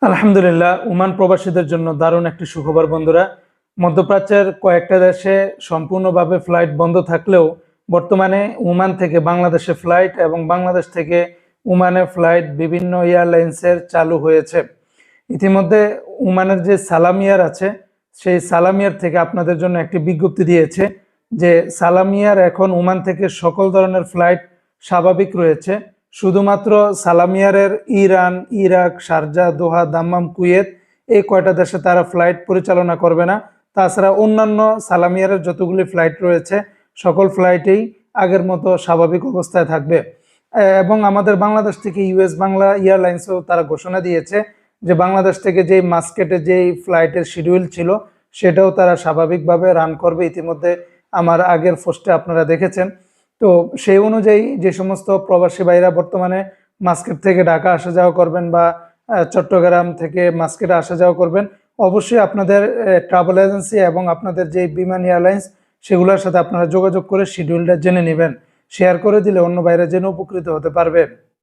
আলহামদুলিল্লাহ, ওমান প্রবাসীদের জন্য দারুণ একটি সুখবর বন্ধুরা। মধ্যপ্রাচ্যের কয়েকটা দেশে সম্পূর্ণভাবে ফ্লাইট বন্ধ থাকলেও বর্তমানে ওমান থেকে বাংলাদেশে ফ্লাইট এবং বাংলাদেশ থেকে ওমানে ফ্লাইট বিভিন্ন এয়ারলাইন্সের চালু হয়েছে। ইতিমধ্যে ওমানের যে সালাম এয়ার আছে, সেই সালাম এয়ার থেকে আপনাদের জন্য একটি বিজ্ঞপ্তি দিয়েছে যে সালাম এয়ার এখন ওমান থেকে সকল ধরনের ফ্লাইট স্বাভাবিক রয়েছে। শুধুমাত্র সালাম এয়ারের ইরান, ইরাক, শারজা, দোহা, দাম্মাম, কুয়েত এই কয়টা দেশে তারা ফ্লাইট পরিচালনা করবে না। তাছাড়া অন্যান্য সালাম এয়ারের যতগুলি ফ্লাইট রয়েছে সকল ফ্লাইটেই আগের মতো স্বাভাবিক অবস্থায় থাকবে। এবং আমাদের বাংলাদেশ থেকে ইউএস বাংলা এয়ারলাইন্সও তারা ঘোষণা দিয়েছে যে বাংলাদেশ থেকে যেই মাস্কেটে যেই ফ্লাইটের শিডিউল ছিল সেটাও তারা স্বাভাবিকভাবে রান করবে। ইতিমধ্যে আমার আগের পোস্টে আপনারা দেখেছেন। তো সেই অনুযায়ী যে সমস্ত প্রবাসী ভাইরা বর্তমানে মাস্কেট থেকে ঢাকা আসা যাওয়া করবেন বা চট্টগ্রাম থেকে মাস্কেটে আসা যাওয়া করবেন, অবশ্যই আপনাদের ট্রাভেল এজেন্সি এবং আপনাদের যে বিমান এয়ারলাইন্স সেগুলোর সাথে আপনারা যোগাযোগ করে শিডিউলটা জেনে নেবেন। শেয়ার করে দিলে অন্য ভাইরা জেনে উপকৃত হতে পারবে।